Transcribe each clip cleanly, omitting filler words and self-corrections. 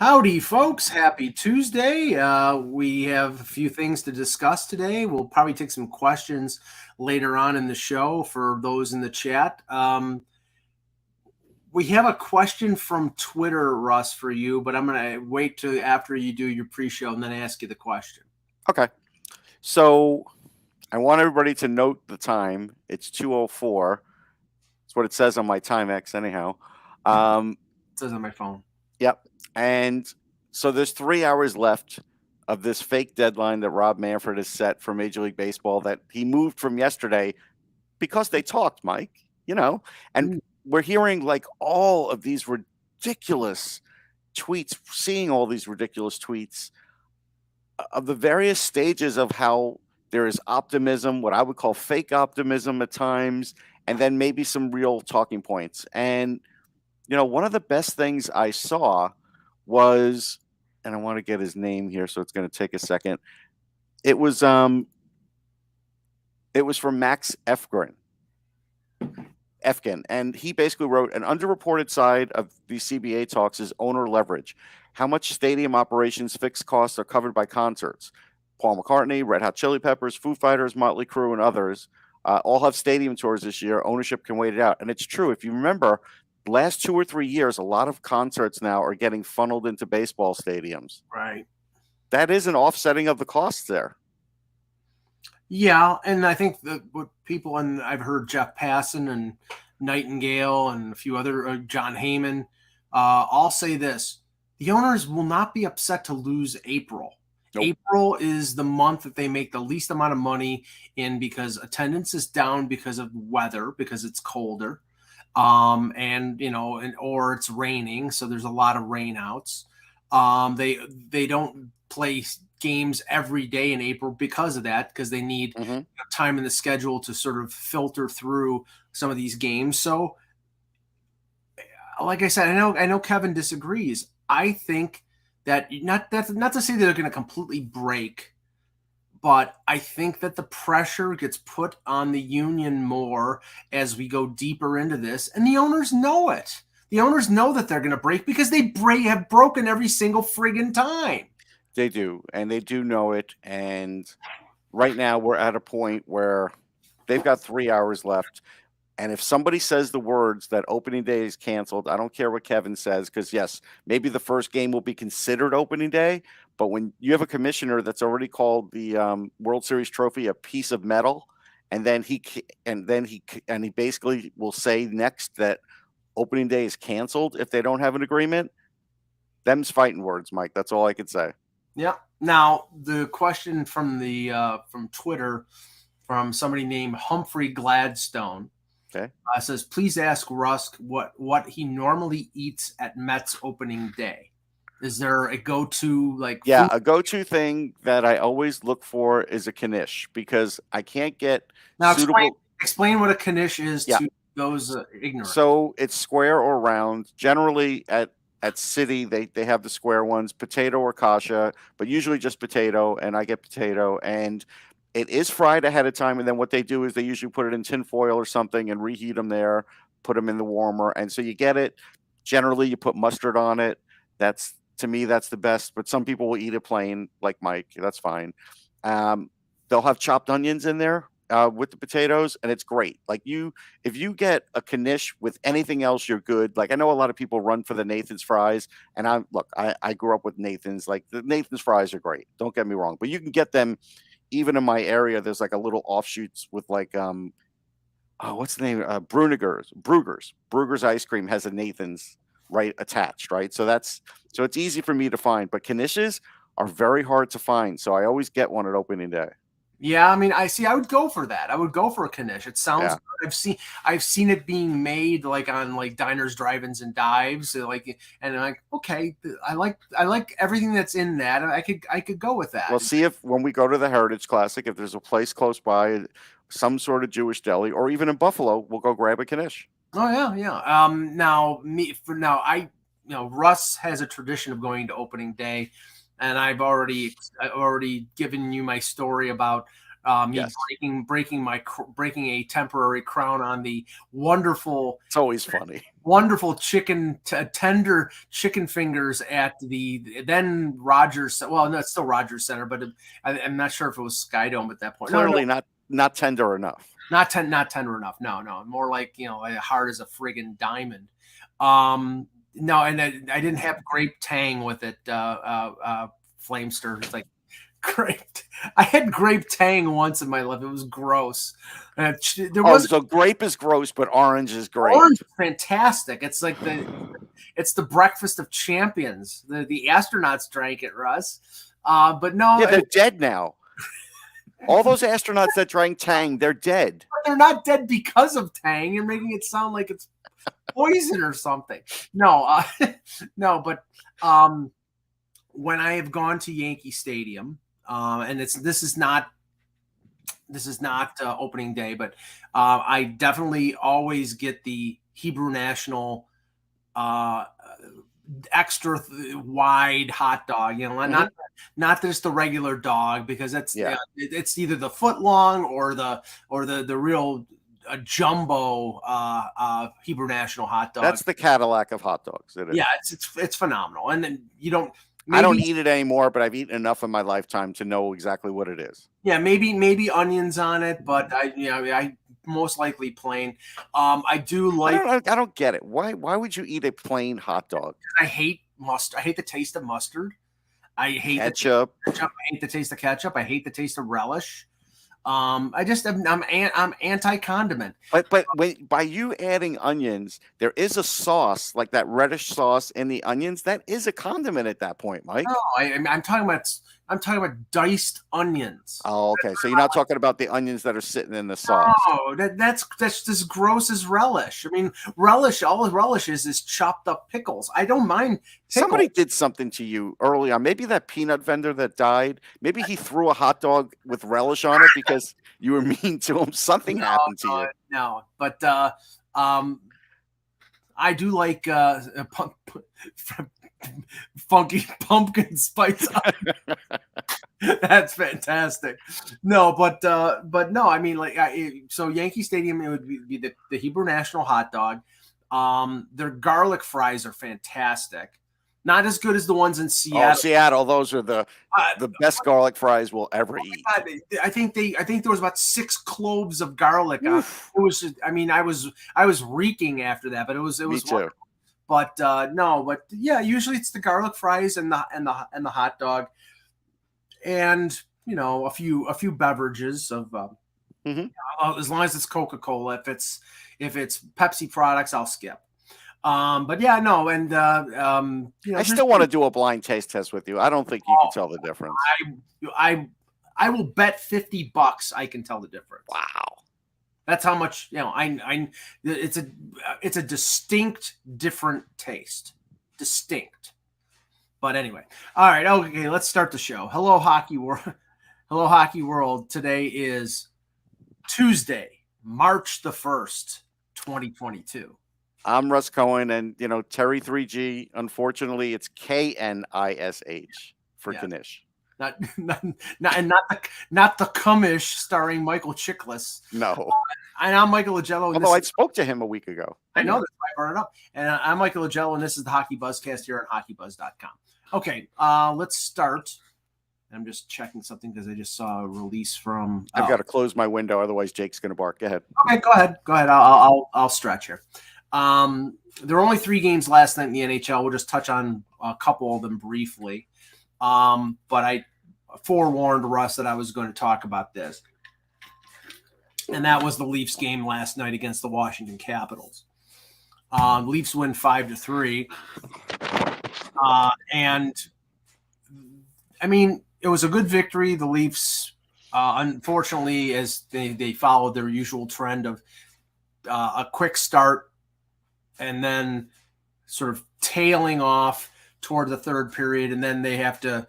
Howdy, folks. Happy Tuesday. We have a few things to discuss today. We'll probably take some questions later on in the show for those in the chat. We have a question from Twitter, Russ, for you, but I'm going to wait till after you do your pre-show and then ask you the question. Okay. So I want everybody to note the time. It's 2:04. That's what it says on my Timex, anyhow. It says on my phone. Yep. And so there's 3 hours left of this fake deadline that Rob Manfred has set for Major League Baseball that he moved from yesterday because they talked, Mike, and we're hearing like all of these ridiculous tweets, seeing all these ridiculous tweets of the various stages of how there is optimism, what I would call fake optimism at times, and then maybe some real talking points. And one of the best things I saw was, and I want to get his name here, so it's going to take a second. It was from Max Efgren, and he basically wrote an underreported side of the CBA talks is owner leverage. How much stadium operations fixed costs are covered by concerts? Paul McCartney, Red Hot Chili Peppers, Foo Fighters, Motley Crue, and others all have stadium tours this year. Ownership can wait it out. And it's true. If you remember, last 2 or 3 years, a lot of concerts now are getting funneled into baseball stadiums. Right. That is an offsetting of the costs there. Yeah, and I think that what people, and I've heard Jeff Passan and Nightingale and a few other, John Heyman, all say this. The owners will not be upset to lose April. Nope. April is the month that they make the least amount of money in because attendance is down because of weather, because it's colder, or it's raining, so there's a lot of rainouts. They don't play games every day in April because of that, because they need time in the schedule to sort of filter through some of these games. So, like I said, I know Kevin disagrees. I think that not to say they're going to completely break, but I think that the pressure gets put on the union more as we go deeper into this, and the owners know it. The owners know that they're going to break because they have broken every single friggin' time. They do, and they do know it. And right now we're at a point where they've got 3 hours left. And if somebody says the words that opening day is canceled, I don't care what Kevin says, because yes, maybe the first game will be considered opening day. But when you have a commissioner that's already called the World Series trophy a piece of metal, and then he basically will say next that opening day is canceled if they don't have an agreement, them's fighting words, Mike. That's all I could say. Yeah. Now the question from from Twitter from somebody named Humphrey Gladstone. Okay. Says, please ask Rusk what he normally eats at Mets opening day. Is there a go-to food? A go-to thing that I always look for is a knish, because I can't get suitable. Explain what a knish is to those ignorant. So it's square or round. Generally at City, they have the square ones, potato or kasha, but usually just potato, and I get potato. And it is fried ahead of time, and then what they do is they usually put it in tin foil or something and reheat them there, put them in the warmer, and so you get it. Generally, you put mustard on it. To me, that's the best, but some people will eat it plain, like Mike. That's fine. They'll have chopped onions in there with the potatoes, and it's great. Like if you get a knish with anything else, you're good. Like I know a lot of people run for the Nathan's fries, and I grew up with Nathan's. Like the Nathan's fries are great. Don't get me wrong, but you can get them. Even in my area, there's like a little offshoots with like what's the name? Bruegger's ice cream has a Nathan's right attached, right? So it's easy for me to find. But knishes are very hard to find, so I always get one at opening day. Yeah, I mean, I would go for that. I would go for a knish. It sounds good. I've seen it being made like on like diners, drive-ins, and dives. And okay, I like everything that's in that. I could go with that. Well, see if when we go to the Heritage Classic, if there's a place close by, some sort of Jewish deli, or even in Buffalo, we'll go grab a knish. Oh yeah. Russ has a tradition of going to opening day. And I've already given you my story about Me Yes. breaking a temporary crown on the wonderful It's always funny. wonderful tender chicken fingers at the then Rogers. Well, no, it's still Rogers Center, but I'm not sure if it was Skydome at that point. Clearly not tender enough. Not tender enough. No, more like like hard as a friggin' diamond. No, and I didn't have grape tang with it. Flamester. It's like grape. I had grape tang once in my life. It was gross. So grape is gross, but orange is great. Orange is fantastic. It's like it's the breakfast of champions. The astronauts drank it, Russ. But no, they're dead now. All those astronauts that drank Tang, they're dead. They're not dead because of Tang. You're making it sound like it's poison or something. No, no. But when I have gone to Yankee Stadium, and this is not opening day, but I definitely always get the Hebrew National extra wide hot dog, not just the regular dog, because that's it's either the foot long or the real jumbo Hebrew National hot dog. That's the Cadillac of hot dogs. It is. Yeah, it's phenomenal. And then you don't. I don't eat it anymore, but I've eaten enough in my lifetime to know exactly what it is. Yeah, maybe onions on it, but I most likely plain. I do like. I don't get it. Why would you eat a plain hot dog? I hate mustard. I hate the taste of mustard. I hate ketchup. I hate the taste of ketchup. I hate the taste of relish. I'm anti-condiment. But by you adding onions, there is a sauce, like that reddish sauce in the onions. That is a condiment at that point, Mike. No, I'm talking about diced onions. Oh, okay. So you're not talking about the onions that are sitting in the sauce. No, that's as gross as relish. I mean, all relish is chopped up pickles. I don't mind pickles. Somebody did something to you early on. Maybe that peanut vendor that died. Maybe he threw a hot dog with relish on it because you were mean to him. Something happened to you. No, but I do like funky pumpkin spice. That's fantastic. No, but no, I mean, so Yankee Stadium, it would be the Hebrew National hot dog. Their garlic fries are fantastic. Not as good as the ones in Seattle. Oh, Seattle, those are the best garlic fries we'll ever eat. God, I think there was about 6 cloves of garlic. It was just, I mean, I was reeking after that, but it was Me too. wonderful. But no, but yeah, usually it's the garlic fries and the hot dog, and a few beverages of as long as it's Coca-Cola. If it's Pepsi products, I'll skip. But yeah, no, and I still want to do a blind taste test with you. I don't think you can tell the difference. I will bet $50 I can tell the difference. Wow. That's how much, it's a distinct different taste. Distinct. But anyway. All right. Okay. Let's start the show. Hello, Hockey World. Hello, Hockey World. Today is Tuesday, March the 1st, 2022. I'm Russ Cohen, and Terry 3G. Unfortunately, it's Knish for Knish. Not the Cumish starring Michael Chiklis. No. And I'm Michael Agello. Although I spoke to him a week ago. I know, that's why I brought it up. And I'm Michael Agello, and this is the HockeyBuzzcast here on HockeyBuzz.com. Okay, let's start. I'm just checking something because I just saw a release from. I've got to close my window, otherwise Jake's going to bark. Go ahead. Okay, go ahead. I'll stretch here. There were only 3 games last night in the NHL. We'll just touch on a couple of them briefly. But I forewarned Russ that I was going to talk about this. And that was the Leafs game last night against the Washington Capitals. Leafs win 5-3. And I mean, it was a good victory. The Leafs, unfortunately, as they followed their usual trend of a quick start and then sort of tailing off toward the third period, and then they have to,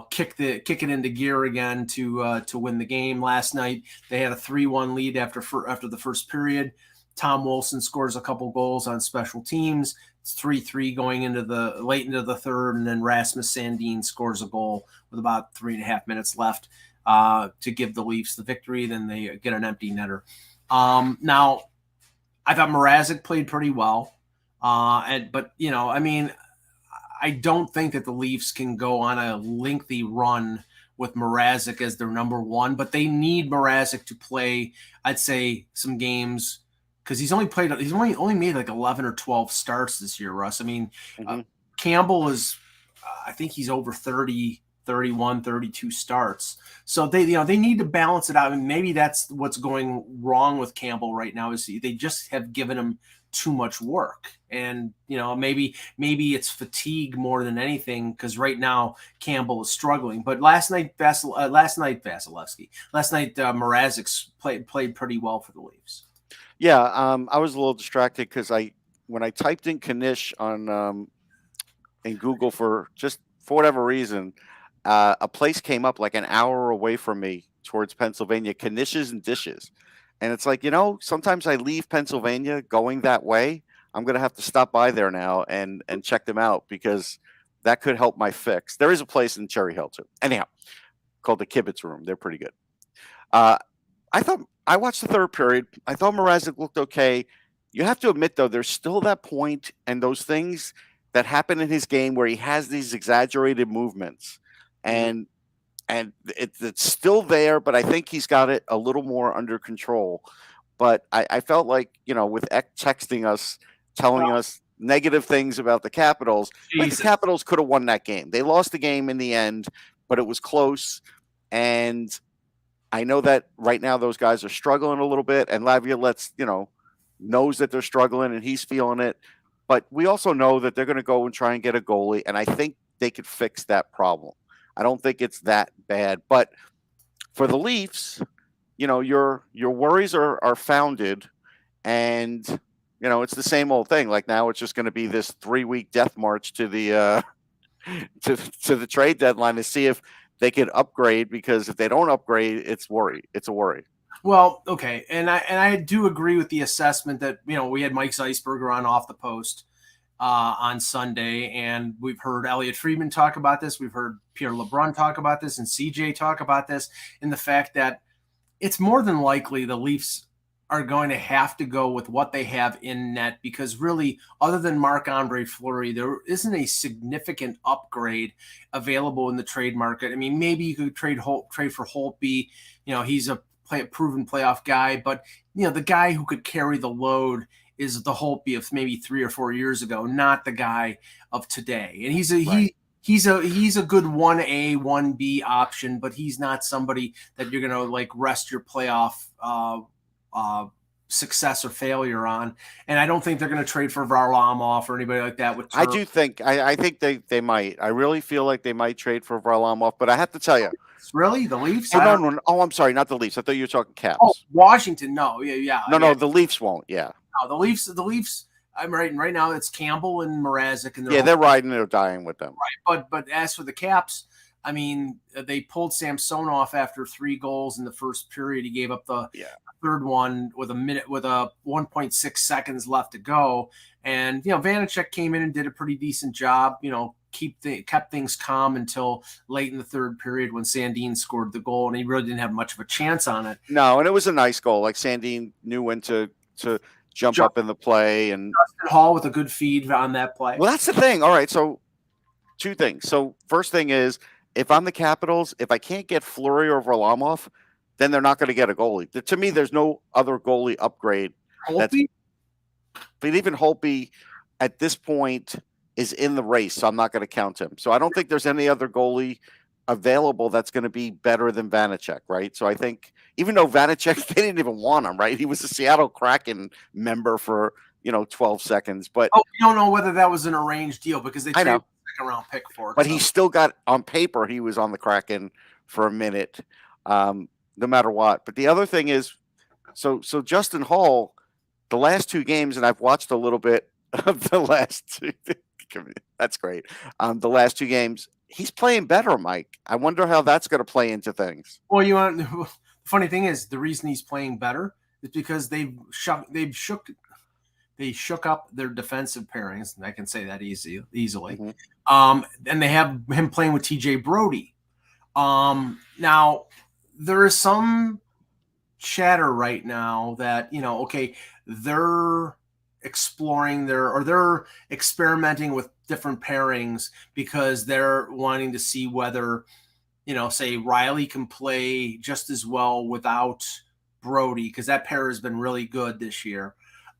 kick it into gear again to win the game. Last night they had a 3-1 lead after the first period. Tom Wilson scores a couple goals on special teams. It's 3-3 going into the late into the third, and then Rasmus Sandin scores a goal with about 3.5 minutes left. to give the Leafs the victory. Then they get an empty netter. Now, I thought Mrazek played pretty well, but I mean, I don't think that the Leafs can go on a lengthy run with Mrazek as their number one, but they need Mrazek to play, I'd say, some games because he's only made like 11 or 12 starts this year, Russ. I mean, Mm-hmm. Campbell is, I think he's over 30, 31, 32 starts. So they need to balance it out. And maybe that's what's going wrong with Campbell right now is they just have given him too much work. And, maybe it's fatigue more than anything because right now Campbell is struggling. But last night Mrazek played pretty well for the Leafs. Yeah, I was a little distracted because when I typed in Kanish on in Google for whatever reason, a place came up like an hour away from me towards Pennsylvania, Kanish's and Dishes. And it's like, sometimes I leave Pennsylvania going that way. I'm going to have to stop by there now and check them out because that could help my fix. There is a place in Cherry Hill too. Anyhow, called the Kibitz Room. They're pretty good. I watched the third period. I thought Mrazek looked okay. You have to admit, though, there's still that point and those things that happen in his game where he has these exaggerated movements. And it's still there, but I think he's got it a little more under control. But I felt like, with Eck texting us, telling us negative things about the Capitals, like the Capitals could have won that game. They lost the game in the end, but it was close. And I know that right now those guys are struggling a little bit, and Laviolette, knows that they're struggling and he's feeling it. But we also know that they're going to go and try and get a goalie, and I think they could fix that problem. I don't think it's that bad. But for the Leafs, your worries are founded, and it's the same old thing. Like now, it's just going to be this 3-week death march to the to the trade deadline to see if they could upgrade. Because if they don't upgrade, it's a worry. Well, okay, and I do agree with the assessment that we had Mike Zeisberger on Off the Post on Sunday, and we've heard Elliot Friedman talk about this. We've heard Pierre LeBrun talk about this, and CJ talk about this, in the fact that it's more than likely the Leafs are going to have to go with what they have in net because really, other than Marc-Andre Fleury, there isn't a significant upgrade available in the trade market. I mean, maybe you could trade for Holtby. He's a proven playoff guy, but the guy who could carry the load is the Holtby of maybe 3 or 4 years ago, not the guy of today. And he's a good 1A, 1B option, but he's not somebody that you're going to rest your playoff success or failure on. And I don't think they're going to trade for Varlamov or anybody like that. I do think I think they might. I really feel like they might trade for Varlamov, but I have to tell you, really, the Leafs? No. Oh, I'm sorry, not the Leafs. I thought you were talking Caps. Oh, Washington? No, yeah. No, the Leafs won't. Yeah. No, the Leafs. I'm right now. It's Campbell and Mrazek, and they're riding or dying with them. Right, but as for the Caps, I mean, they pulled Samsonov after 3 goals in the first period. He gave up the third one with 1.6 seconds left to go, and Vanacek came in and did a pretty decent job. Kept things calm until late in the third period when Sandin scored the goal, and he really didn't have much of a chance on it. No, and it was a nice goal. Like Sandin knew when to jump up in the play, and Justin Hall with a good feed on that play. Well, that's the thing. All right, so 2 things. So first thing is, if I'm the Capitals, if I can't get Fleury or Varlamov, then they're not going to get a goalie. To me, there's no other goalie upgrade. But even Holtby at this point is in the race, so I'm not going to count him. So I don't think there's any other goalie available that's going to be better than Vanacek, right? So I think even though Vanacek, they didn't even want him, right? He was a Seattle Kraken member for 12 seconds. But we don't know whether that was an arranged deal because they traded a second-round pick for it. But he still got, on paper, he was on the Kraken for a minute, no matter what. But the other thing is, so Justin Hall, the last 2 games, and I've watched a little bit of the last 2. That's great. The last 2 games, he's playing better, Mike. I wonder how that's going to play into things. Well, the funny thing is, the reason he's playing better is because they shook up their defensive pairings, and I can say that easily. Mm-hmm. And they have him playing with TJ Brody. Now, there is some chatter right now that, okay, they're they're experimenting with different pairings because they're wanting to see whether, say Riley can play just as well without Brody, because that pair has been really good this year.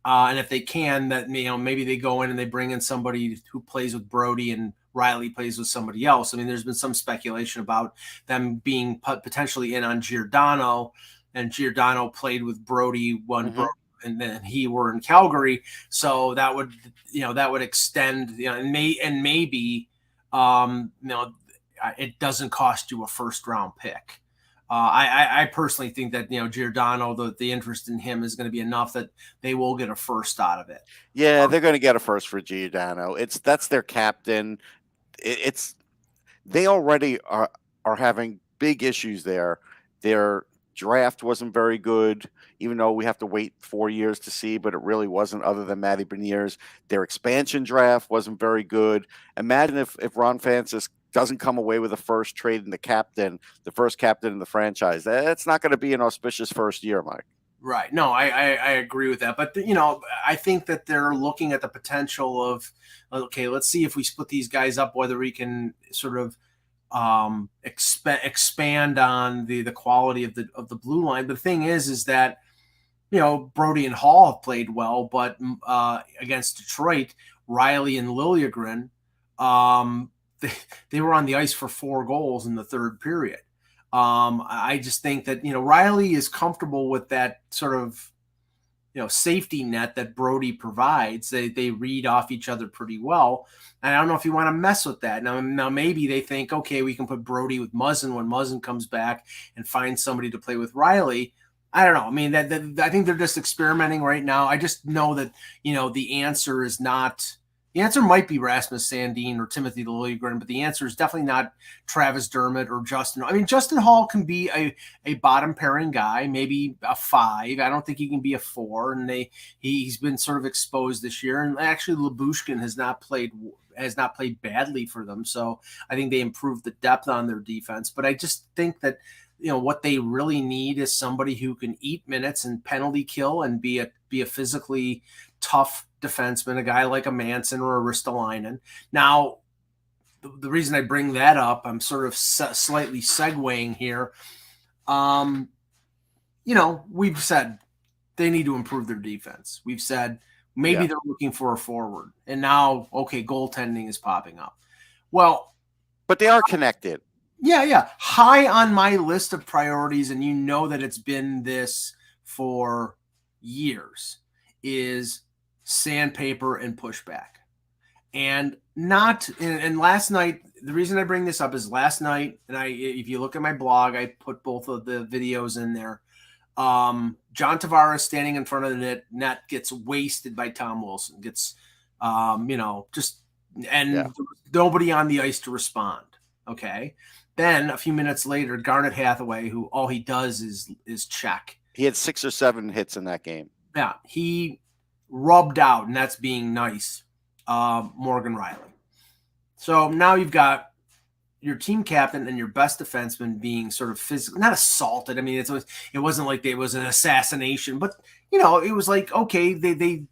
And if they can, that maybe they go in and they bring in somebody who plays with Brody and Riley plays with somebody else. I mean, there's been some speculation about them being potentially in on Giordano, and Giordano played with Brody when Brody and then he were in Calgary, so that would extend, and maybe it doesn't cost you a first round pick. I personally think that Giordano, the interest in him is going to be enough that they will get a first out of it. Yeah, they're going to get a first for Giordano. That's their captain. It's they already are having big issues there. Their draft wasn't very good, even though we have to wait 4 years to see, but it really wasn't, other than Matty Beniers. Their expansion draft wasn't very good. Imagine if Ron Francis doesn't come away with a first, trade in the first captain in the franchise. That's not going to be an auspicious first year, Mike. Right. No, I agree with that. But, I think that they're looking at the potential of, okay, let's see if we split these guys up, whether we can sort of expand on the quality of the blue line. But the thing is that, Brody and Hall have played well, but against Detroit, Riley and Liljegren, they were on the ice for 4 goals in the third period. I just think that, Riley is comfortable with that sort of, safety net that Brody provides. They read off each other pretty well. And I don't know if you want to mess with that. Now maybe they think, okay, we can put Brody with Muzzin when Muzzin comes back and find somebody to play with Riley. I don't know. I mean, I think they're just experimenting right now. I just know that, the answer is not. The answer might be Rasmus Sandin or Timothy Liljegren, but the answer is definitely not Travis Dermott or Justin. I mean, Justin Hall can be a bottom pairing guy, maybe a 5. I don't think he can be a 4. And he's been sort of exposed this year. And actually, Lyubushkin has not played badly for them. So I think they improved the depth on their defense. But I just think that, what they really need is somebody who can eat minutes and penalty kill and be a physically tough defenseman, a guy like a Manson or a Ristolainen. Now, the reason I bring that up, I'm sort of slightly segueing here. We've said they need to improve their defense. We've said maybe they're looking for a forward. And now, okay, goaltending is popping up. Well, but they are connected. Yeah. High on my list of priorities, and that it's been this for years, is sandpaper and pushback. And last night, the reason I bring this up is last night, and if you look at my blog, I put both of the videos in there. John Tavares standing in front of the net gets wasted by Tom Wilson, gets nobody on the ice to respond. Okay. Then a few minutes later, Garnet Hathaway, who all he does is check. He had 6 or 7 hits in that game. Yeah, he rubbed out, and that's being nice, Morgan Riley. So now you've got your team captain and your best defenseman being sort of physically, not assaulted. I mean, it wasn't like it was an assassination, but, it was like, okay, they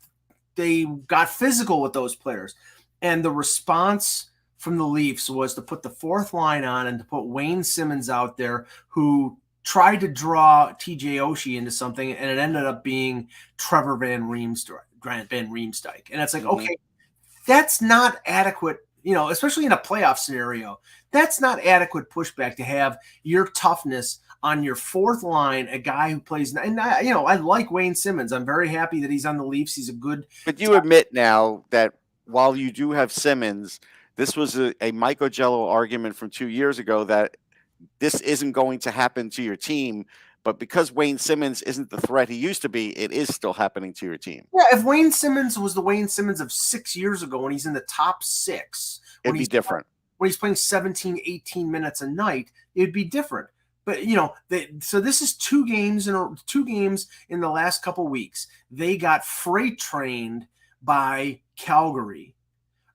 got physical with those players. And the response from the Leafs was to put the 4th line on and to put Wayne Simmons out there, who tried to draw TJ Oshie into something, and it ended up being Trevor Van Riemsdyk. And it's like, okay, that's not adequate, especially in a playoff scenario. That's not adequate pushback to have your toughness on your 4th line, a guy who plays. And I like Wayne Simmons. I'm very happy that he's on the Leafs. He's a good. But you admit now that while you do have Simmons, this was a Mike Ogello argument from 2 years ago that this isn't going to happen to your team. But because Wayne Simmons isn't the threat he used to be, it is still happening to your team. Yeah, if Wayne Simmons was the Wayne Simmons of 6 years ago when he's in the top 6, it'd be different. When he's playing 17, 18 minutes a night, it'd be different. But, so this is 2 games in the last couple weeks. They got freight trained by Calgary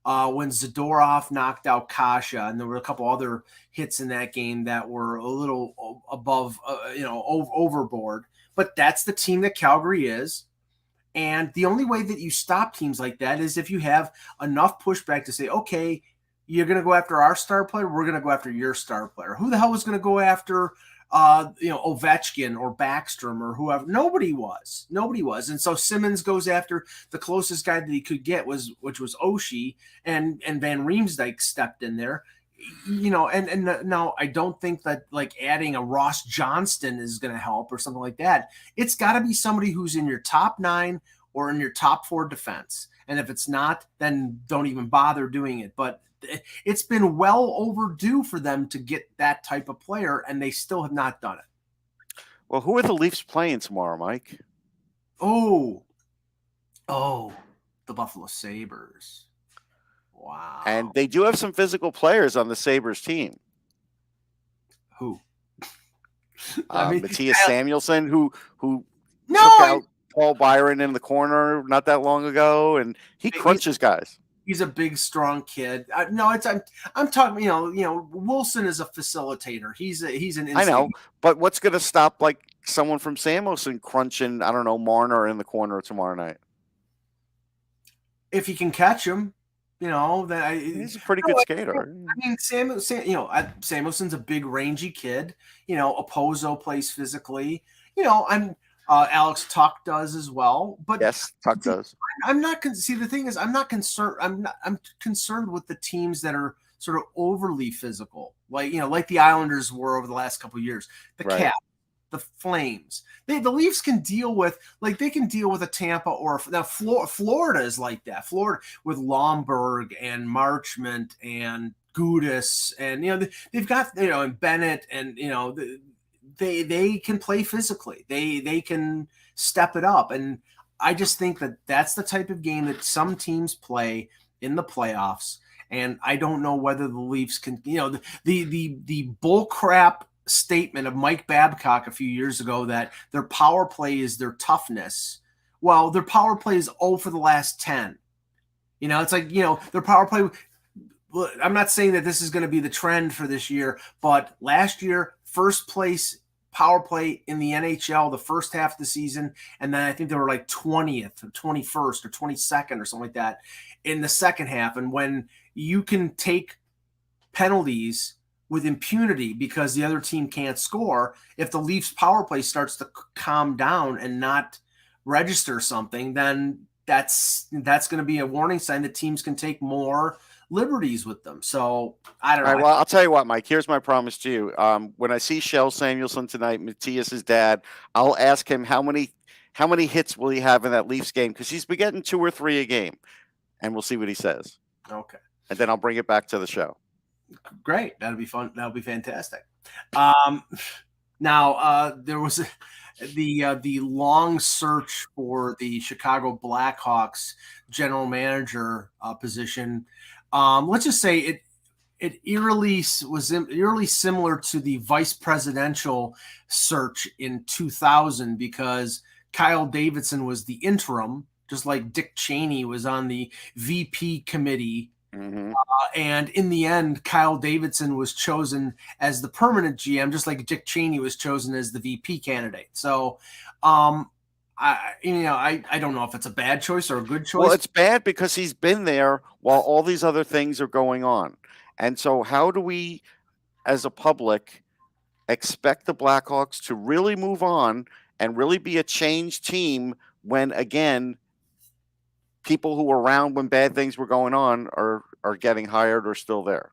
when Zadorov knocked out Kasha, and there were a couple other hits in that game that were a little above, overboard. But that's the team that Calgary is. And the only way that you stop teams like that is if you have enough pushback to say, okay, you're going to go after our star player, we're going to go after your star player. Who the hell was going to go after Ovechkin or Backstrom or whoever? Nobody was. And so Simmons goes after the closest guy that he could get, which was Oshie, and Van Riemsdyk stepped in there. And now I don't think that like adding a Ross Johnston is going to help or something like that. It's got to be somebody who's in your top 9 or in your top 4 defense. And if it's not, then don't even bother doing it. But it's been well overdue for them to get that type of player, and they still have not done it. Well, who are the Leafs playing tomorrow, Mike? Oh, the Buffalo Sabres. Wow. And they do have some physical players on the Sabres team. Who? Matthias Samuelsson, who took out Paul Byron in the corner not that long ago, and he crunches guys. He's a big, strong kid. I'm talking. Wilson is a facilitator. He's an. I know, but what's going to stop like someone from Samuelsson crunching? I don't know, Marner in the corner tomorrow night. If he can catch him. He's a pretty good skater. I mean, Samuelson's a big, rangy kid. Opozo plays physically. Alex Tuck does as well. But yes, Tuck does. I'm not. See, the thing is, I'm not concerned. I'm concerned with the teams that are sort of overly physical, like the Islanders were over the last couple of years. The Caps, the Flames. The Leafs can deal with a Tampa or now Florida is like that. Florida with Lomberg and Marchment and Gudis and they've got and Bennett and they can play physically. They can step it up, and I just think that that's the type of game that some teams play in the playoffs. And I don't know whether the Leafs can the bull crap statement of Mike Babcock a few years ago that their power play is their toughness. Well, their power play is 0 for the last 10. It's like, their power play. I'm not saying that this is going to be the trend for this year, but last year, first place power play in the NHL the first half of the season, and then I think they were like 20th or 21st or 22nd or something like that in the second half. And when you can take penalties with impunity because the other team can't score, if the Leafs power play starts to calm down and not register something, then that's going to be a warning sign that teams can take more liberties with them. So I don't know. All right, well, I'll tell you what, Mike, here's my promise to you. When I see Shell Samuelsson tonight, Matthias's dad, I'll ask him how many hits will he have in that Leafs game, because he's been getting 2 or 3 a game, and we'll see what he says. Okay. And then I'll bring it back to the show. Great. That'll be fun. That'll be fantastic. Now there was the long search for the Chicago Blackhawks general manager position. Let's just say it eerily similar to the vice presidential search in 2000, because Kyle Davidson was the interim, just like Dick Cheney was on the VP committee. Mm-hmm. And in the end, Kyle Davidson was chosen as the permanent GM, just like Dick Cheney was chosen as the VP candidate. So, I don't know if it's a bad choice or a good choice. Well, it's bad because he's been there while all these other things are going on. And so how do we, as a public, expect the Blackhawks to really move on and really be a changed team when, again, people who were around when bad things were going on are getting hired or still there?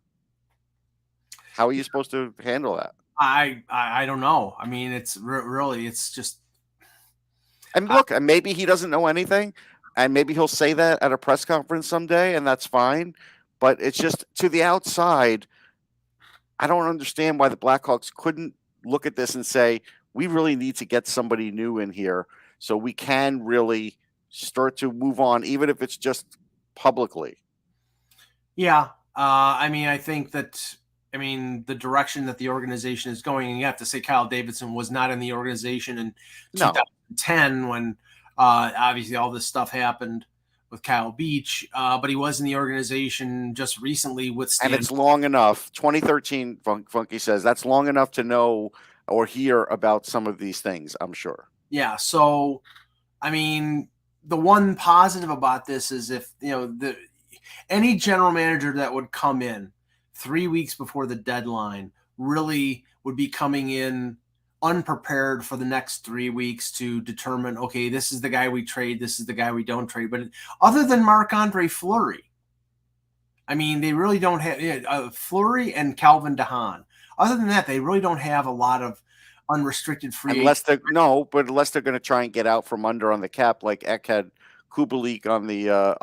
How are you supposed to handle that? I don't know. I mean, it's really, it's just. And look, and maybe he doesn't know anything, and maybe he'll say that at a press conference someday, and that's fine. But it's just, to the outside, I don't understand why the Blackhawks couldn't look at this and say, we really need to get somebody new in here so we can really start to move on, even if it's just publicly. Yeah. I think that, the direction that the organization is going, and you have to say Kyle Davidson was not in the organization in 2010 when obviously all this stuff happened. with Kyle Beach, but he was in the organization just recently with And Stan. it's long enough. 2013, Funky says that's long enough to know or hear about some of these things, I'm sure. Yeah. So, I mean, the one positive about this is if, any general manager that would come in 3 weeks before the deadline really would be coming in unprepared for the next 3 weeks to determine, okay, this is the guy we trade, this is the guy we don't trade. But other than Marc-Andre Fleury, I mean, they really don't have Fleury and Calvin DeHaan. Other than that, they really don't have a lot of unrestricted free agents. Unless they're going to try and get out from under on the cap, like Eck had Kubalik on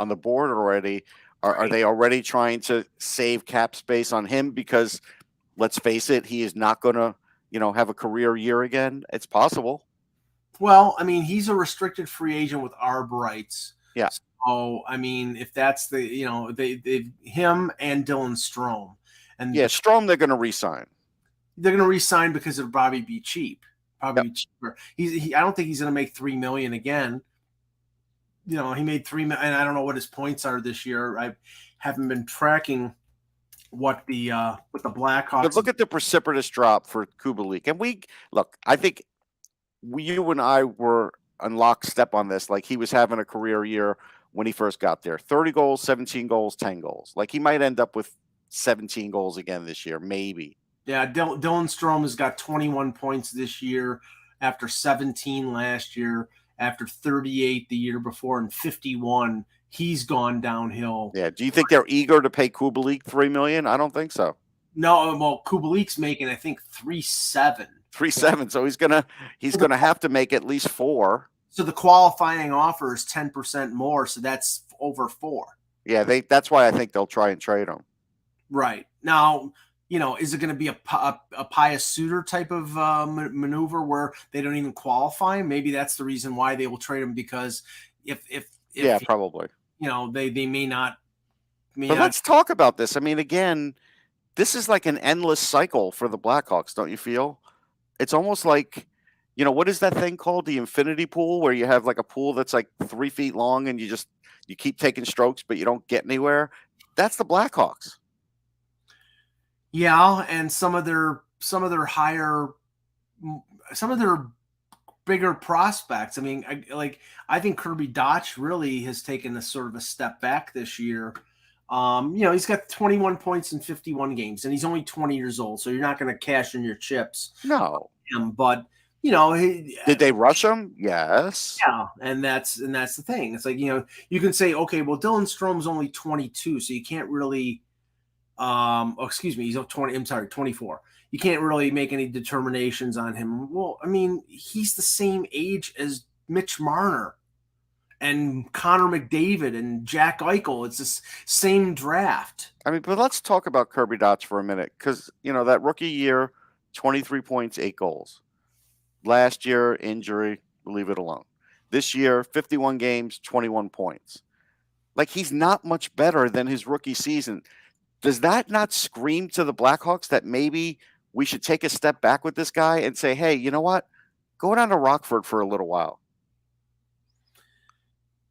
the board already. Are they already trying to save cap space on him? Because let's face it, he is not going to have a career year again. It's possible. Well, I mean, he's a restricted free agent with arb rights. Yeah. So, I mean, if that's the, they him and Dylan Strome, and yeah, Strome they're going to re-sign. They're going to re-sign because it'll probably be cheap. Probably Yep. cheaper. I don't think he's going to make $3 million again. He made $3 million, and I don't know what his points are this year. I haven't been tracking what the Blackhawks. But look at the precipitous drop for Kubalik, and I think you and I were on lockstep on this. Like, he was having a career year when he first got there. 30 goals, 17 goals, 10 goals. Like, he might end up with 17 goals again this year, maybe. Yeah, Dylan Strome has got 21 points this year after 17 last year, after 38 the year before, and 51. He's gone downhill. Yeah. Do you think they're eager to pay Kubalik $3 million? I don't think so. No, well, Kubalik's making, I think, 3.7. 3.7. So he's gonna have to make at least 4. So the qualifying offer is 10% more, so that's over 4. Yeah, that's why I think they'll try and trade him. Right. Now, is it going to be a Pius Suter type of maneuver where they don't even qualify him? Maybe that's the reason why they will trade him, because if probably. They may not. But let's talk about this. I mean, again, this is like an endless cycle for the Blackhawks, don't you feel? It's almost like, what is that thing called? The infinity pool, where you have like a pool that's like 3 feet long and you keep taking strokes, but you don't get anywhere. That's the Blackhawks. Yeah, and some of their bigger prospects. I mean, I think Kirby Dach really has taken a sort of a step back this year. He's got 21 points in 51 games, and he's only 20 years old, so you're not going to cash in your chips. No. But did they rush him? Yes. Yeah, and that's the thing. It's like, you can say, okay, well, Dylan Strome's only 22, so you can't really. He's 20. I'm sorry, 24. You can't really make any determinations on him. Well, I mean, he's the same age as Mitch Marner and Connor McDavid and Jack Eichel. It's the same draft. I mean, but let's talk about Kirby Dach for a minute, because that rookie year, 23 points, 8 goals. Last year, injury, leave it alone. This year, 51 games, 21 points. Like, he's not much better than his rookie season. Does that not scream to the Blackhawks that maybe we should take a step back with this guy and say, hey, you know what? Go down to Rockford for a little while.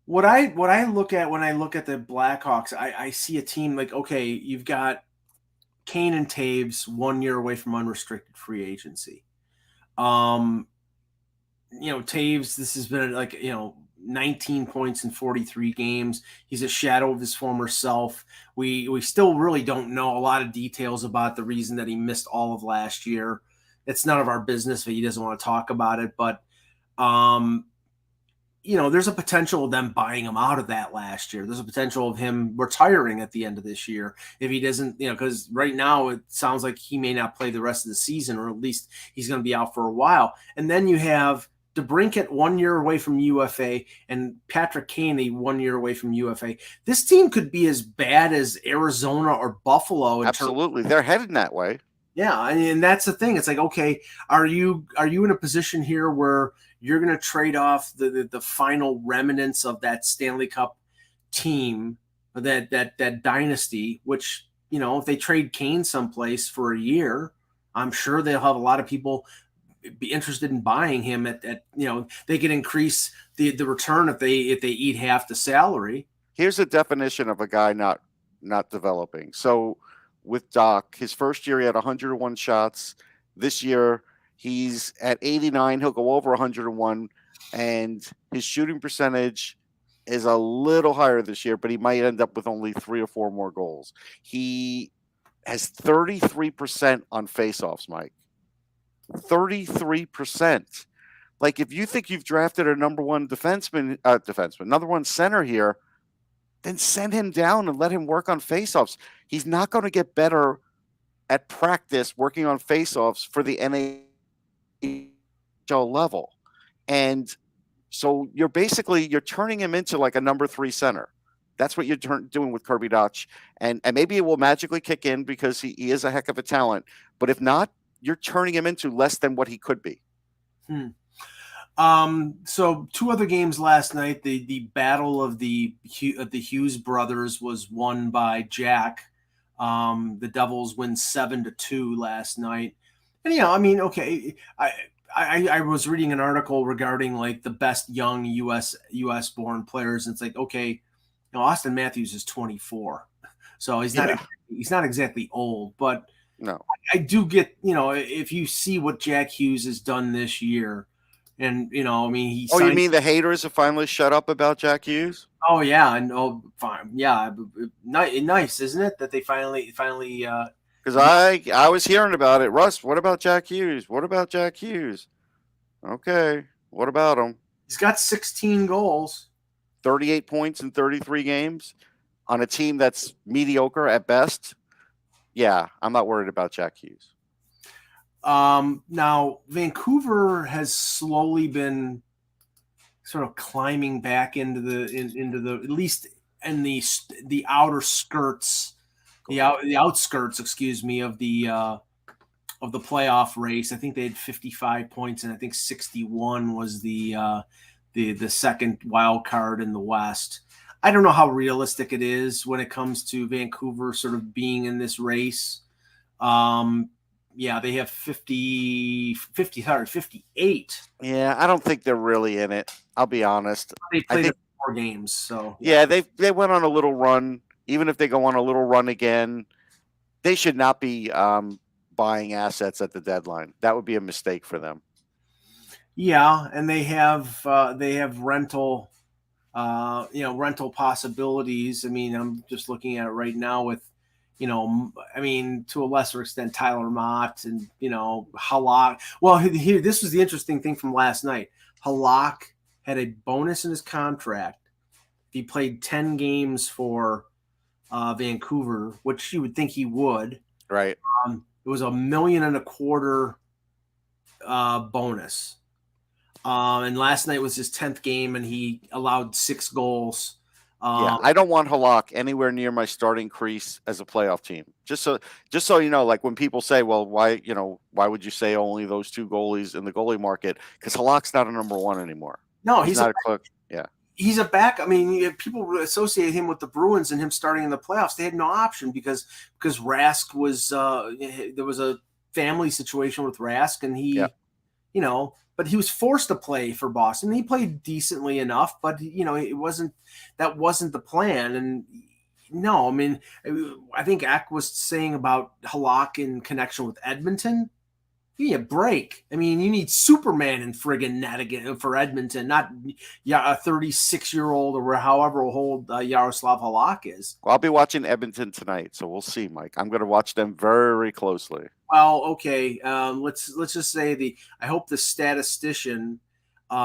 What I look at when I look at the Blackhawks, I see a team like, okay, you've got Kane and Taves 1 year away from unrestricted free agency. Taves, this has been like, 19 points in 43 games. He's a shadow of his former self. We still really don't know a lot of details about the reason that he missed all of last year. It's none of our business, but he doesn't want to talk about it. But, there's a potential of them buying him out of that last year. There's a potential of him retiring at the end of this year if he doesn't, because right now it sounds like he may not play the rest of the season, or at least he's going to be out for a while. And then you have DeBrincat 1 year away from UFA and Patrick Kane 1 year away from UFA. This team could be as bad as Arizona or Buffalo. Absolutely. They're headed that way. Yeah. And that's the thing. It's like, okay, are you in a position here where you're going to trade off the final remnants of that Stanley Cup team, that dynasty, which, if they trade Kane someplace for a year, I'm sure they'll have a lot of people be interested in buying him at they can increase the return if they eat half the salary. Here's a definition of a guy not developing. So with Doc, his first year he had 101 shots. This year he's at 89. He'll go over 101, and his shooting percentage is a little higher this year, but he might end up with only 3 or 4 more goals. He has 33% on faceoffs, Mike. 33%. Like, if you think you've drafted a number one defenseman, number one center here, then send him down and let him work on faceoffs. He's not going to get better at practice working on faceoffs for the NHL level. And so you're turning him into like a number 3 center. That's what you're doing with Kirby Dach. And maybe it will magically kick in because he is a heck of a talent. But if not, you're turning him into less than what he could be. So 2 other games last night. The battle of the Hughes brothers was won by Jack. The Devils win 7-2 last night. And I mean, okay, I was reading an article regarding like the best young US born players, and it's like, okay, Austin Matthews is 24, so he's not exactly old, but no, I do get, if you see what Jack Hughes has done this year, and I mean, you mean the haters have finally shut up about Jack Hughes? Oh yeah, and fine, yeah, nice, isn't it, that they finally because I was hearing about it. Russ, what about Jack Hughes? What about Jack Hughes? Okay, what about him? He's got 16 goals. 38 points in 33 games on a team that's mediocre at best. Yeah, I'm not worried about Jack Hughes. Now, Vancouver has slowly been sort of climbing back into the at least in the outer skirts, the outskirts, excuse me, of the playoff race. I think they had 55 points, and I think 61 was the second wild card in the West. I don't know how realistic it is when it comes to Vancouver sort of being in this race. Yeah, they have 58. Yeah, I don't think they're really in it. I'll be honest. They played 4 games, so yeah, they went on a little run. Even if they go on a little run again, they should not be buying assets at the deadline. That would be a mistake for them. Yeah, and they have rental, rental possibilities. I mean, I'm just looking at it right now with, I mean, to a lesser extent, Tyler Mott and, Halak. Well, here, this was the interesting thing from last night. Halak had a bonus in his contract. He played 10 games for Vancouver, which you would think he would. Right. It was $1.25 million bonus. And last night was his 10th game, and he allowed 6 goals. Yeah, I don't want Halak anywhere near my starting crease as a playoff team. Just so you know, like when people say, "Well, why would you say only those 2 goalies in the goalie market?" Because Halak's not a number 1 anymore. No, he's not a cook. Yeah, he's a back. I mean, people associate him with the Bruins and him starting in the playoffs. They had no option because Rask was there was a family situation with Rask, and he, but he was forced to play for Boston. He played decently enough, but that wasn't the plan. And no, I mean, I think Ack was saying about Halak in connection with Edmonton. You need a break. I mean, you need Superman in friggin' net again for Edmonton, not a 36-year-old or however old Yaroslav Halak is. Well, I'll be watching Edmonton tonight, so we'll see, Mike. I'm going to watch them very closely. Well, okay. Let's just say I hope the statistician, he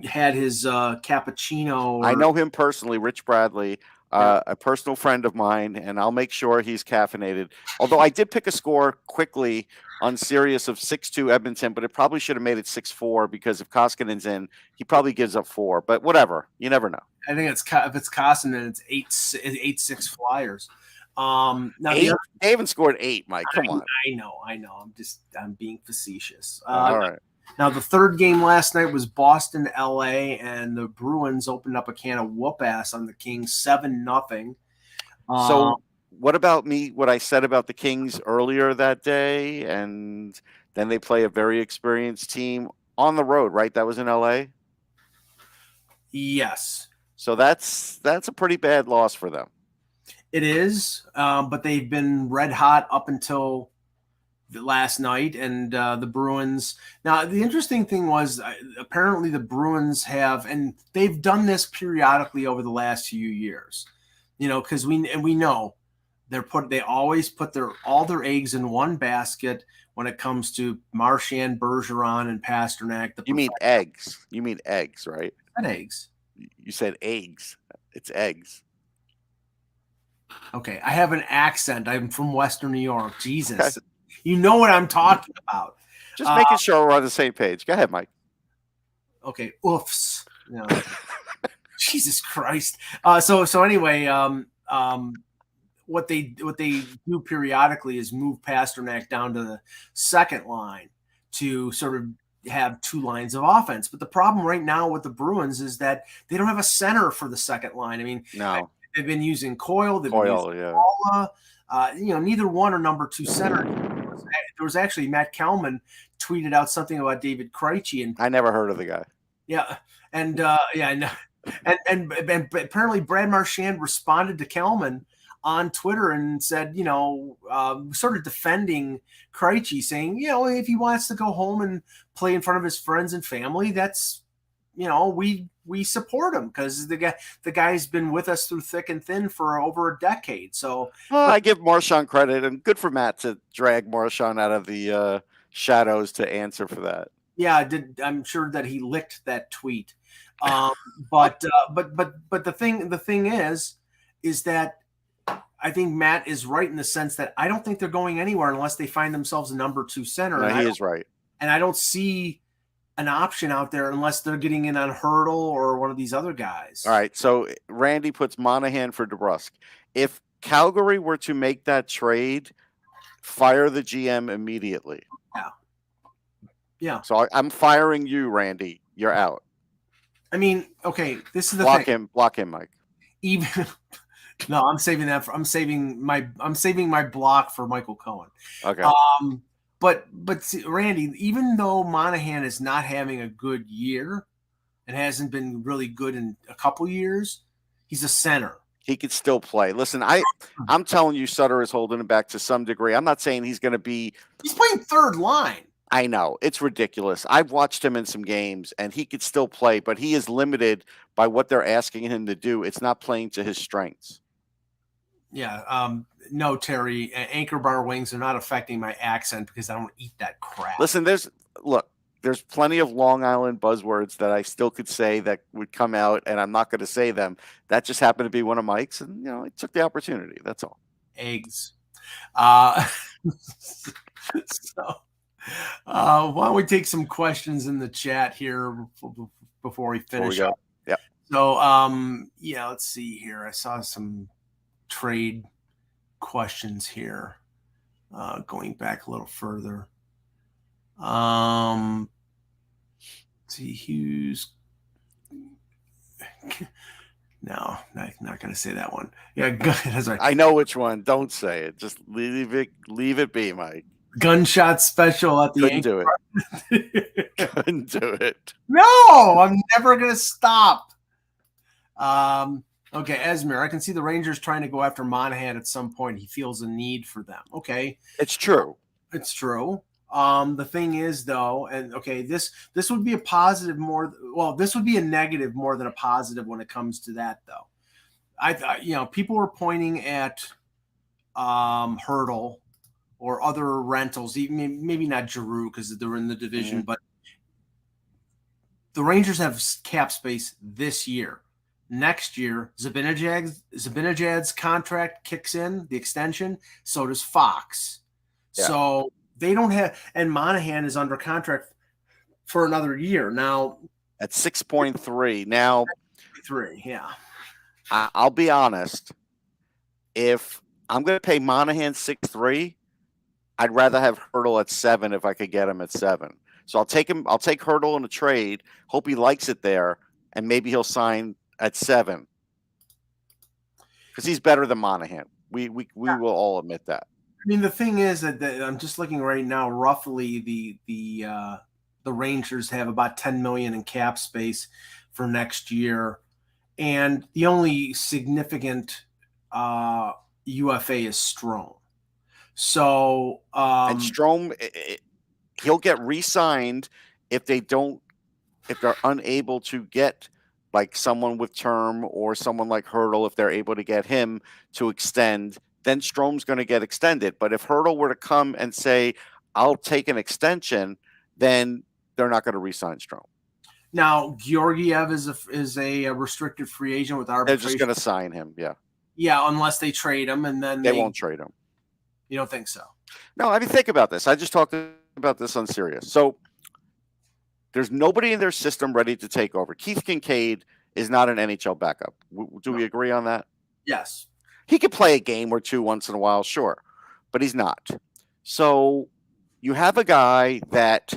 had his cappuccino. I know him personally, Rich Bradley. A personal friend of mine, and I'll make sure he's caffeinated. Although I did pick a score quickly on Sirius of 6-2 Edmonton, but it probably should have made it 6-4 because if Koskinen's in, he probably gives up 4. But whatever, you never know. I think if it's Koskinen, it's 8-6 Flyers. Now they haven't scored 8, Mike. Come on. I know. I'm being facetious. All right. Now, the third game last night was Boston-LA, and the Bruins opened up a can of whoop-ass on the Kings, 7-0. So what about me, what I said about the Kings earlier that day, and then they play a very experienced team on the road, right? That was in LA? Yes, So that's a pretty bad loss for them. it is. But they've been red hot up until last night, and the Bruins. Now, the interesting thing was apparently the Bruins have, and they've done this periodically over the last few years. Because we know they always put all their eggs in one basket when it comes to Marchand, Bergeron, and Pasternak. You mean eggs? You mean eggs, right? Eggs. You said eggs. It's eggs. Okay, I have an accent. I'm from Western New York. Jesus, Okay. you know what I'm talking about. Just making sure we're on the same page. Go ahead, Mike. Okay, oofs. Jesus Christ. So anyway, what they do periodically is move Pasternak down to the second line to sort of have two lines of offense. But the problem right now with the Bruins is that they don't have a center for the second line. I mean, no, they've been using Coyle, they've been using Paula. Neither one are number two center. There was actually Matt Kalman tweeted out something about David Krejci, and I never heard of the guy. Yeah, and and apparently Brad Marchand responded to Kelman on Twitter and said, sort of defending Krejci, saying, if he wants to go home and play in front of his friends and family, that's, we support him because the guy's been with us through thick and thin for over a decade. So I give Marchand credit, and good for Matt to drag Marchand out of the shadows to answer for that. Yeah, I'm sure that he licked that tweet. But the thing is that I think Matt is right in the sense that I don't think they're going anywhere unless they find themselves a number two center. No, he is right. And I don't see an option out there unless they're getting in on Hurdle or one of these other guys. All right, so Randy puts Monahan for DeBrusk. If Calgary were to make that trade, fire the GM immediately. Yeah. So I'm firing you, Randy. You're out. I mean, okay, this is the thing. Block him, Mike. Even no, I'm saving that. I'm saving my block for Michael Cohen. Okay. But see, Randy, even though Monahan is not having a good year and hasn't been really good in a couple years, he's a center. He could still play. Listen, I'm telling you, Sutter is holding him back to some degree. I'm not saying he's going to be. He's playing third line. I know. It's ridiculous. I've watched him in some games, and he could still play, but he is limited by what they're asking him to do. It's not playing to his strengths. Yeah. No, Terry, anchor bar wings are not affecting my accent because I don't eat that crap. Listen, there's plenty of Long Island buzzwords that I still could say that would come out, and I'm not going to say them. That just happened to be one of Mike's, and, I took the opportunity. That's all. Eggs. So... why don't we take some questions in the chat here before we finish up? Yeah. So, let's see here. I saw some trade questions here, going back a little further. Let's see, Hughes. No, not going to say that one. Yeah, that's right. I know which one. Don't say it. Just leave it be, Mike. Gunshot special at the Couldn't do it. Couldn't do it. No, I'm never gonna stop. Okay, Esmer, I can see the Rangers trying to go after Monahan at some point. He feels a need for them. Okay, it's true. It's true. The thing is, though, and okay, this would be a positive more. Well, this would be a negative more than a positive when it comes to that, though. I thought people were pointing at Hurdle. Or other rentals, even maybe not Giroux because they're in the division, but the Rangers have cap space this year. Next year, Zibanejad's contract kicks in, the extension. So does Fox. Yeah. So they don't have, and Monahan is under contract for another year now. At 6.3 now. 3, yeah. I'll be honest. If I'm going to pay Monahan 6.3. I'd rather have Hurdle at 7 if I could get him at 7. So I'll take him. I'll take Hurdle in a trade. Hope he likes it there, and maybe he'll sign at 7 because he's better than Monahan. We will all admit that. I mean, the thing is that I'm just looking right now. Roughly, the Rangers have about $10 million in cap space for next year, and the only significant UFA is Strome. So And Strome, he'll get re-signed if they're unable to get like someone with term or someone like Hurdle, if they're able to get him to extend, then Strome's going to get extended. But if Hurdle were to come and say, I'll take an extension, then they're not going to re-sign Strome. Now, Georgiev is a restricted free agent with arbitration. They're just going to sign him, yeah. Yeah, unless they trade him, and then they won't trade him. You don't think so? No, I mean, think about this. I just talked about this on Sirius. So there's nobody in their system ready to take over. Keith Kincaid is not an NHL backup. Do we agree on that? Yes. He could play a game or two once in a while, sure, but he's not. So you have a guy that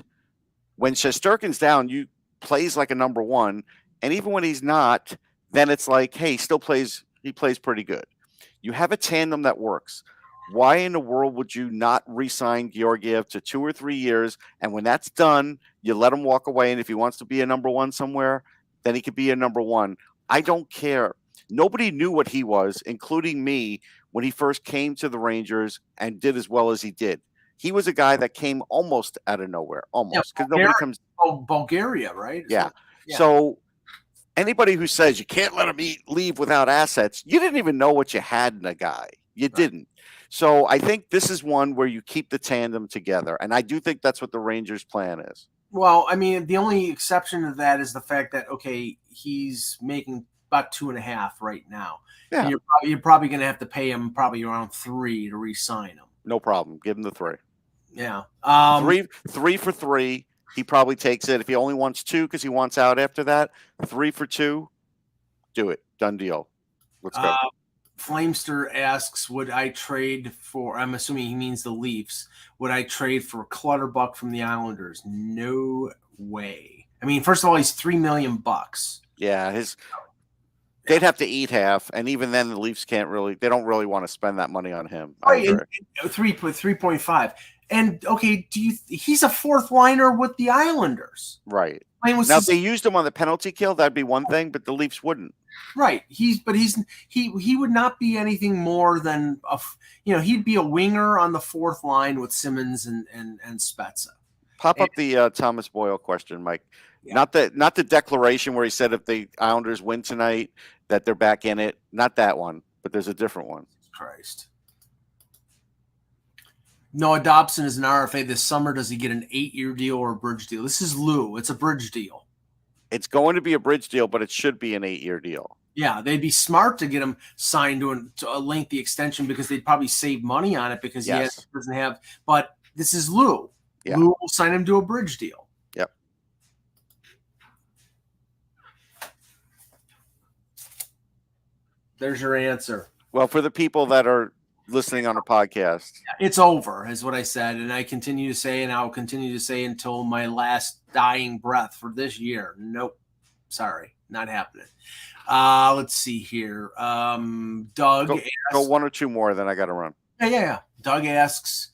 when Shesterkin's down, you plays like a number one, and even when he's not, then it's like, hey, he plays pretty good. You have a tandem that works. Why in the world would you not re-sign Georgiev to 2 or 3 years? And when that's done, you let him walk away. And if he wants to be a number one somewhere, then he could be a number one. I don't care. Nobody knew what he was, including me, when he first came to the Rangers and did as well as he did. He was a guy that came almost out of nowhere, almost, because nobody comes. Bulgaria, right? Yeah. So anybody who says you can't let him leave without assets, you didn't even know what you had in a guy. You didn't. So I think this is one where you keep the tandem together, and I do think that's what the Rangers' plan is. Well, I mean, the only exception to that is the fact that he's making about 2.5 right now. Yeah. And you're probably going to have to pay him probably around 3 to re-sign him. No problem. Give him the 3. Yeah. 3 for 3. He probably takes it. If he only wants 2 because he wants out after that, 3 for 2. Do it. Done deal. Let's go. Flamester asks, would I trade for, I'm assuming he means the Leafs, would I trade for Clutterbuck from the Islanders? No way. I mean, first of all, he's $3 million. Yeah, they'd have to eat half, and even then the Leafs they don't really want to spend that money on him. Right, and 3.5. And he's a fourth liner with the Islanders. Right. Now, if they used him on the penalty kill, that'd be one thing, but the Leafs wouldn't. Right. He would not be anything more than he'd be a winger on the fourth line with Simmons and Spezza. Pop up the Thomas Boyle question, Mike. Yeah. Not the declaration where he said if the Islanders win tonight that they're back in it. Not that one, but there's a different one. Christ. Noah Dobson is an RFA this summer. Does he get an 8-year deal or a bridge deal? This is Lou. It's a bridge deal. It's going to be a bridge deal, but it should be an 8-year deal. Yeah, they'd be smart to get him signed to a lengthy extension because they'd probably save money on it because he doesn't have. But this is Lou. Yeah. Lou will sign him to a bridge deal. Yep. There's your answer. Well, for the people that are listening on a podcast, it's over, is what I said, and I continue to say, and I'll continue to say until my last dying breath for this year. Nope, sorry, not happening. Let's see here. Doug, go 1 or 2 more, then I got to run. Yeah. Doug asks,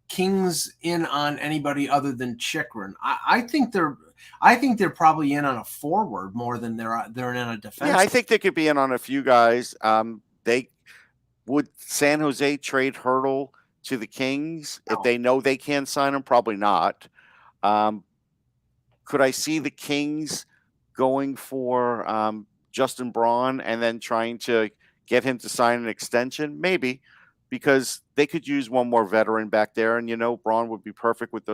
Kings in on anybody other than Chychrun? I think they're probably in on a forward more than they're in on a defense. Yeah, I think they could be in on a few guys. Would San Jose trade Hurdle to the Kings if they know they can't sign him? Probably not. Could I see the Kings going for Justin Braun and then trying to get him to sign an extension? Maybe, because they could use one more veteran back there, and Braun would be perfect with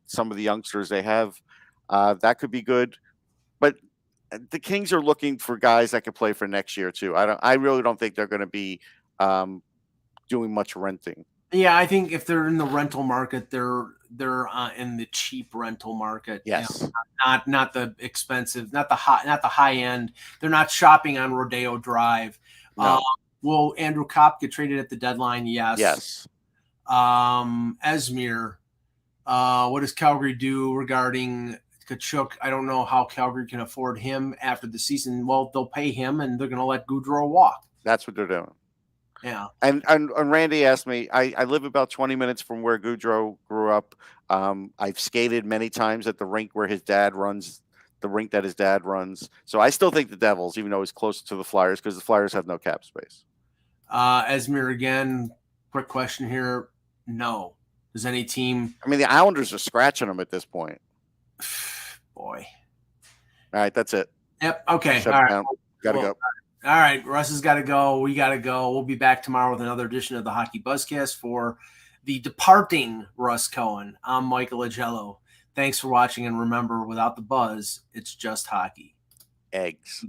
some of the youngsters they have. That could be good, but the Kings are looking for guys that could play for next year too. I really don't think they're going to be doing much renting. Yeah, I think if they're in the rental market, they're in the cheap rental market. Yes, not the expensive, not the high end. They're not shopping on Rodeo Drive. No. Will Andrew Kopp get traded at the deadline? Yes. Yes. Esmir, what does Calgary do regarding Tkachuk? I don't know how Calgary can afford him after the season. Well, they'll pay him, and they're going to let Gaudreau walk. That's what they're doing. Yeah. And Randy asked me, I live about 20 minutes from where Gaudreau grew up. I've skated many times at the rink where his dad runs the rink that his dad runs. So I still think the Devils, even though he's closer to the Flyers, because the Flyers have no cap space. Esmir, again, quick question here. No. Does any team? I mean, the Islanders are scratching him at this point. Boy. All right, that's it. Yep. Okay. Shut All it right. down. Gotta go. All right. Russ has got to go. We got to go. We'll be back tomorrow with another edition of the Hockey Buzzcast for the departing Russ Cohen. I'm Michael Agello. Thanks for watching. And remember, without the buzz, it's just hockey. Eggs.